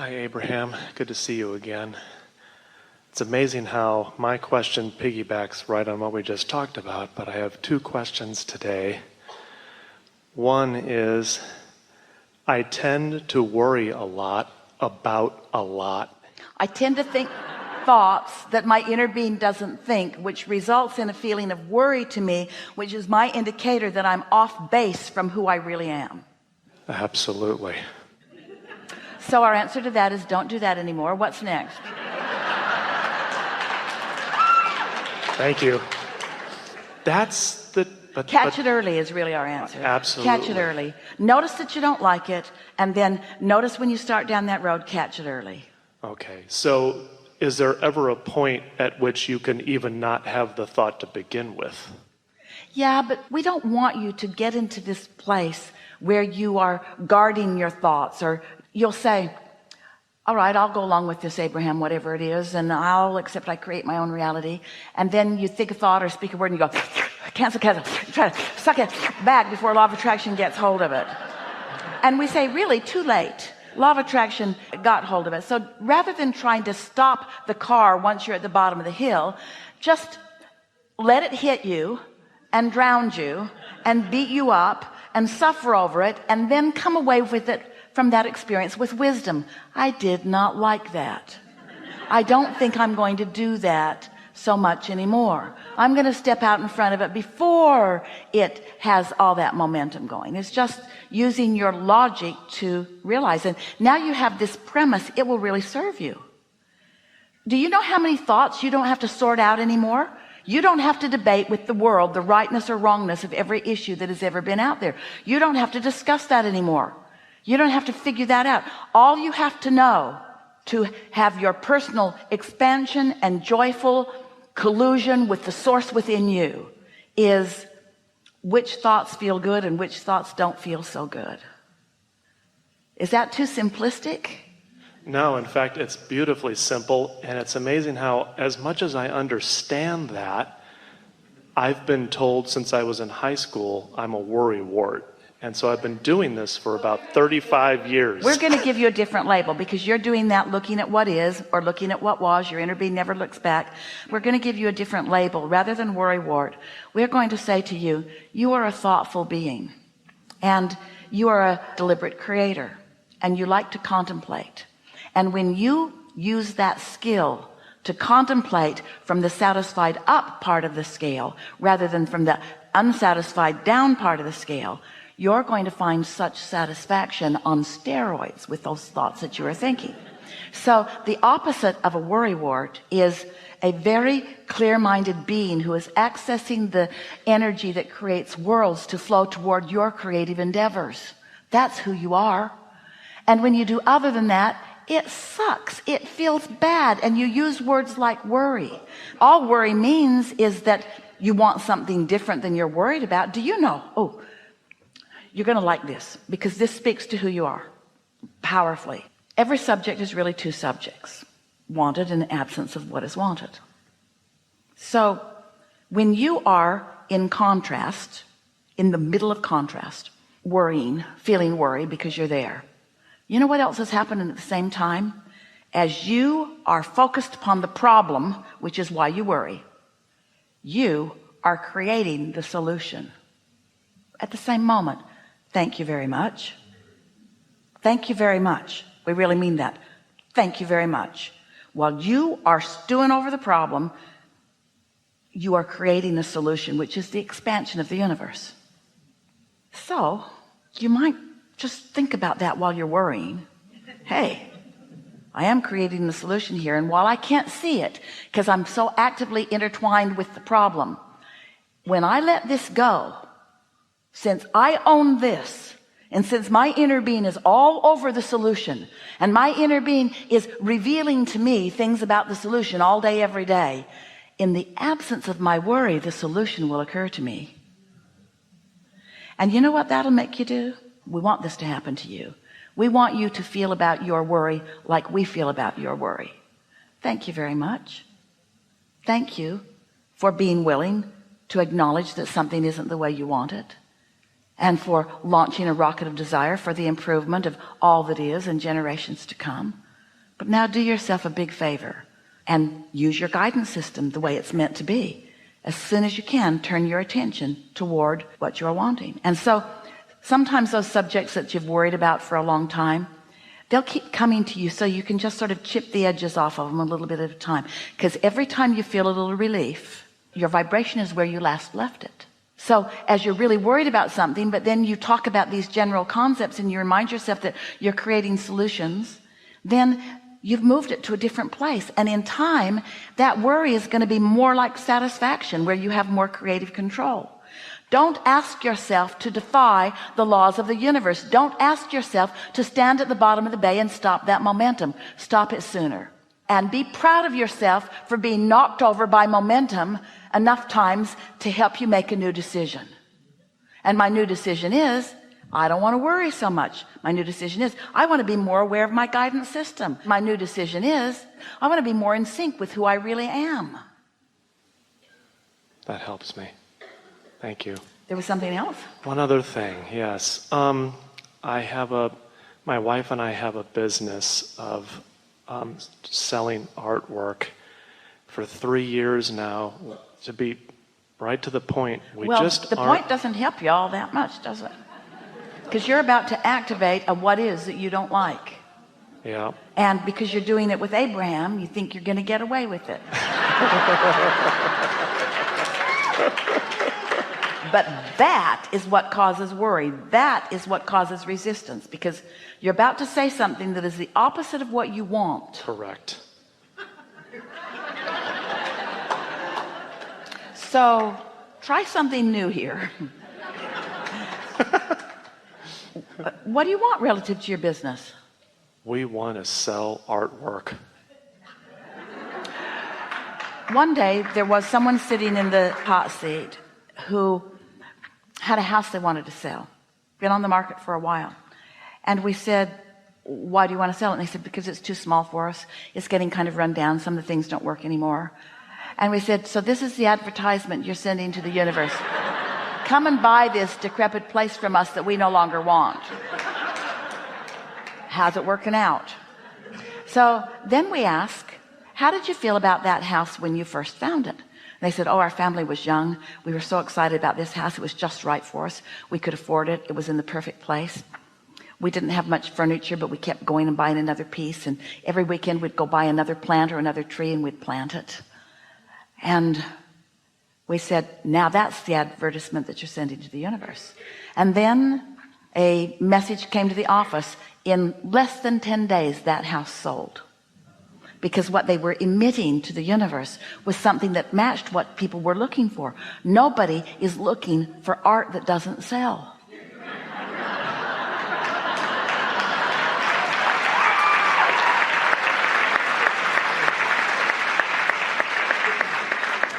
Hi, Abraham. Good to see you again. It's amazing how my question piggybacks right on what we just talked about, but I have two questions today. One is, I tend to worry a lot about a lot. I tend to think thoughts that my inner being doesn't think, which results in a feeling of worry to me, which is my indicator that I'm off base from who I really am. Absolutely. So our answer to that is don't do that anymore. What's next? Thank you. That's the... Catch it early is really our answer. Absolutely. Catch it early. Notice that you don't like it, and then notice when you start down that road, catch it early. Okay, so is there ever a point at which you can even not have the thought to begin with? Yeah, but we don't want you to get into this place where you are guarding your thoughts, or you'll say, all right, I'll go along with this, Abraham, whatever it is, and I'll accept I create my own reality. And then you think a thought or speak a word and you go, cancel, try to suck it back before law of attraction gets hold of it. And we say, really, too late. Law of attraction got hold of it. So rather than trying to stop the car once you're at the bottom of the hill, just let it hit you and drown you and beat you up and suffer over it, and then come away with it from that experience with wisdom. I did not like that. I don't think I'm going to do that so much anymore. I'm going to step out in front of it before it has all that momentum going. It's just using your logic to realize it. Now you have this premise, it will really serve you. Do you know how many thoughts you don't have to sort out anymore? You don't have to debate with the world the rightness or wrongness of every issue that has ever been out there. You don't have to discuss that anymore. You don't have to figure that out. All you have to know to have your personal expansion and joyful collusion with the source within you is which thoughts feel good and which thoughts don't feel so good. Is that too simplistic? No, in fact, it's beautifully simple, and it's amazing how, as much as I understand that, I've been told since I was in high school, I'm a worrywart. And so I've been doing this for about 35 years. We're going to give you a different label because you're doing that looking at what is or looking at what was. Your inner being never looks back. We're going to give you a different label. Rather than worrywart, we're going to say to you, you are a thoughtful being and you are a deliberate creator and you like to contemplate. And when you use that skill to contemplate from the satisfied up part of the scale rather than from the unsatisfied down part of the scale, you're going to find such satisfaction on steroids with those thoughts that you are thinking. So the opposite of a worrywart is a very clear-minded being who is accessing the energy that creates worlds to flow toward your creative endeavors. That's who you are. And when you do other than that, it sucks. It feels bad. And you use words like worry. All worry means is that you want something different than you're worried about. Do you know? Oh, you're going to like this because this speaks to who you are powerfully. Every subject is really two subjects, wanted and absence of what is wanted. So when you are in contrast, in the middle of contrast, worrying, feeling worry because you're there, you know what else is happening at the same time? As you are focused upon the problem, which is why you worry, you are creating the solution at the same moment. Thank you very much. Thank you very much. We really mean that. Thank you very much. While you are stewing over the problem, you are creating a solution, which is the expansion of the universe. So you might just think about that while you're worrying. Hey, I am creating the solution here. And while I can't see it because I'm so actively intertwined with the problem, when I let this go, since I own this, and since my inner being is all over the solution, and my inner being is revealing to me things about the solution all day, every day, in the absence of my worry, the solution will occur to me. And you know what that'll make you do? We want this to happen to you. We want you to feel about your worry like we feel about your worry. Thank you very much. Thank you for being willing to acknowledge that something isn't the way you want it, and for launching a rocket of desire for the improvement of all that is and generations to come. But now do yourself a big favor and use your guidance system the way it's meant to be. As soon as you can, turn your attention toward what you're wanting. And so sometimes those subjects that you've worried about for a long time, they'll keep coming to you, so you can just sort of chip the edges off of them a little bit at a time. Because every time you feel a little relief, your vibration is where you last left it. So as you're really worried about something, but then you talk about these general concepts and you remind yourself that you're creating solutions, then you've moved it to a different place. And in time, that worry is going to be more like satisfaction, where you have more creative control. Don't ask yourself to defy the laws of the universe. Don't ask yourself to stand at the bottom of the bay and stop that momentum. Stop it sooner. And be proud of yourself for being knocked over by momentum enough times to help you make a new decision. And my new decision is, I don't want to worry so much. My new decision is, I want to be more aware of my guidance system. My new decision is, I want to be more in sync with who I really am. That helps me. Thank you. There was something else? One other thing, yes. My wife and I have a business of selling artwork for 3 years now. To be right to the point, the point doesn't help you all that much, does it? Because you're about to activate a what is that you don't like. Yeah. And because you're doing it with Abraham, you think you're going to get away with it. But that is what causes worry. That is what causes resistance, because you're about to say something that is the opposite of what you want. Correct. So try something new here. What do you want relative to your business? We want to sell artwork. One day there was someone sitting in the hot seat who had a house they wanted to sell. Been on the market for a while. And we said, why do you want to sell it? And they said, because it's too small for us. It's getting kind of run down. Some of the things don't work anymore. And we said, so this is the advertisement you're sending to the universe. Come and buy this decrepit place from us that we no longer want. How's it working out? So then we ask, how did you feel about that house when you first found it? They said, oh, our family was young. We were so excited about this house. It was just right for us. We could afford it. It was in the perfect place. We didn't have much furniture, but we kept going and buying another piece. And every weekend we'd go buy another plant or another tree and we'd plant it. And we said, now that's the advertisement that you're sending to the universe. And then a message came to the office. In less than 10 days, that house sold. Because what they were emitting to the universe was something that matched what people were looking for. Nobody is looking for art that doesn't sell.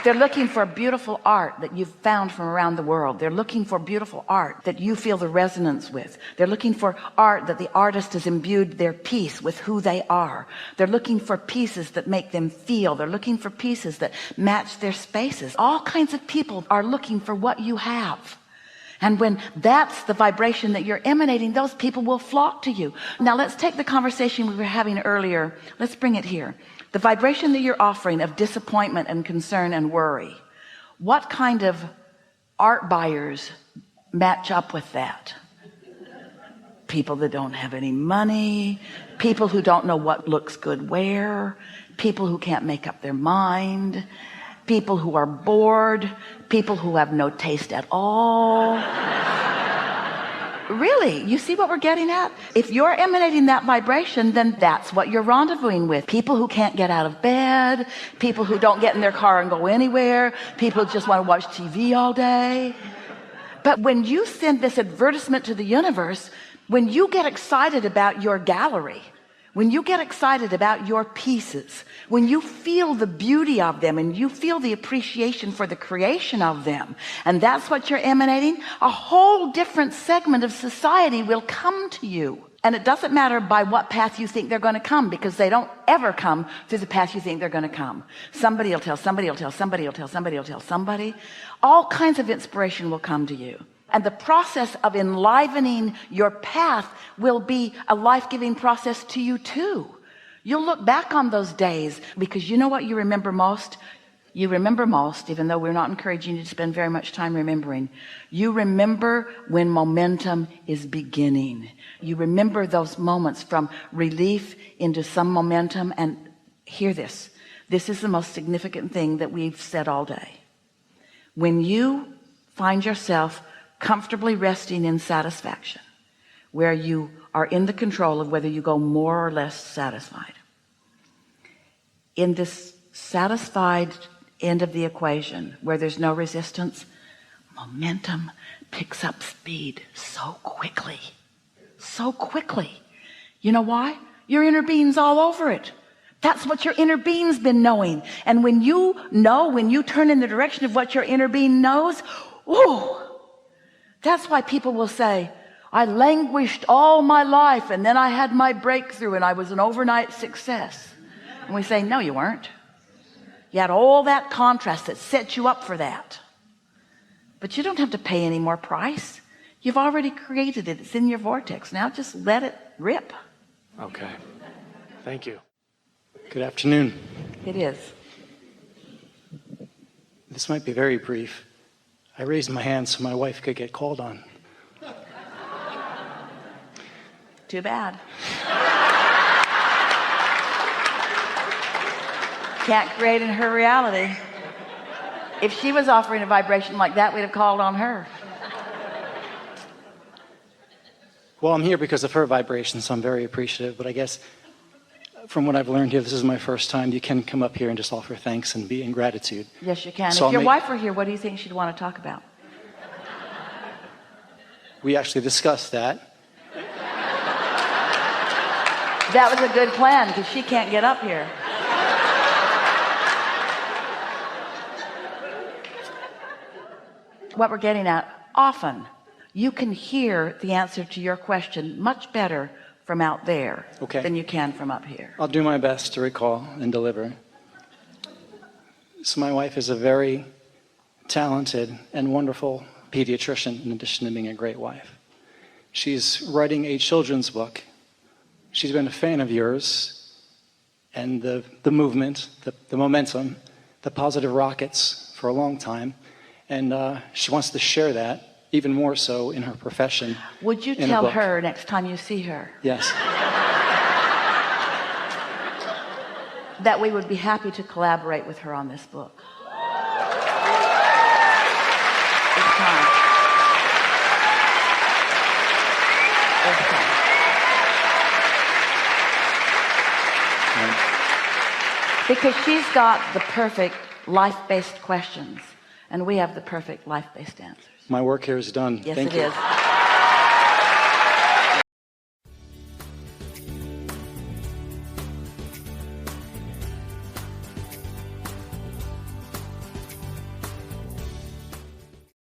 They're looking for beautiful art that you've found from around the world. They're looking for beautiful art that you feel the resonance with. They're looking for art that the artist has imbued their piece with who they are. They're looking for pieces that make them feel. They're looking for pieces that match their spaces. All kinds of people are looking for what you have. And when that's the vibration that you're emanating, those people will flock to you. Now let's take the conversation we were having earlier. Let's bring it here. The vibration that you're offering of disappointment and concern and worry. What kind of art buyers match up with that? People that don't have any money, people who don't know what looks good where, people who can't make up their mind, people who are bored, people who have no taste at all. Really, you see what we're getting at? If you're emanating that vibration, then that's what you're rendezvousing with. People who can't get out of bed, people who don't get in their car and go anywhere, people who just want to watch TV all day. But when you send this advertisement to the universe, when you get excited about your gallery, when you get excited about your pieces, when you feel the beauty of them and you feel the appreciation for the creation of them, and that's what you're emanating, a whole different segment of society will come to you. And it doesn't matter by what path you think they're going to come, because they don't ever come through the path you think they're going to come. Somebody will tell somebody will tell somebody will tell somebody will tell somebody. All kinds of inspiration will come to you. And the process of enlivening your path will be a life-giving process to you too. You'll look back on those days because you know what you remember most? You remember most, even though we're not encouraging you to spend very much time remembering. You remember when momentum is beginning. You remember those moments from relief into some momentum. And hear this. This is the most significant thing that we've said all day. When you find yourself comfortably resting in satisfaction, where you are in the control of whether you go more or less satisfied. In this satisfied end of the equation, where there's no resistance, momentum picks up speed so quickly. So quickly. You know why? Your inner being's all over it. That's what your inner being's been knowing. And when you know, when you turn in the direction of what your inner being knows, ooh, that's why people will say, I languished all my life and then I had my breakthrough and I was an overnight success. And we say, no, you weren't. You had all that contrast that set you up for that. But you don't have to pay any more price. You've already created it. It's in your vortex. Now just let it rip. Okay. Thank you. Good afternoon. It is. This might be very brief. I raised my hand so my wife could get called on. Too bad. Can't create in her reality. If she was offering a vibration like that, we'd have called on her. Well, I'm here because of her vibration, so I'm very appreciative. But I guess from what I've learned here, this is my first time. You can come up here and just offer thanks and be in gratitude. Yes, you can. So if your wife were here, what do you think she'd want to talk about? We actually discussed that. That was a good plan because she can't get up here. What we're getting at, often you can hear the answer to your question much better from out there than you can from up here. I'll do my best to recall and deliver. So my wife is a very talented and wonderful pediatrician in addition to being a great wife. She's writing a children's book. She's been a fan of yours and the movement, the momentum, the positive rockets for a long time. And she wants to share that even more so in her profession. Would you tell her next time you see her? Yes. That we would be happy to collaborate with her on this book. It's time. It's time. Because she's got the perfect life-based questions, and we have the perfect life-based answers. My work here is done. Yes, Thank you. It is.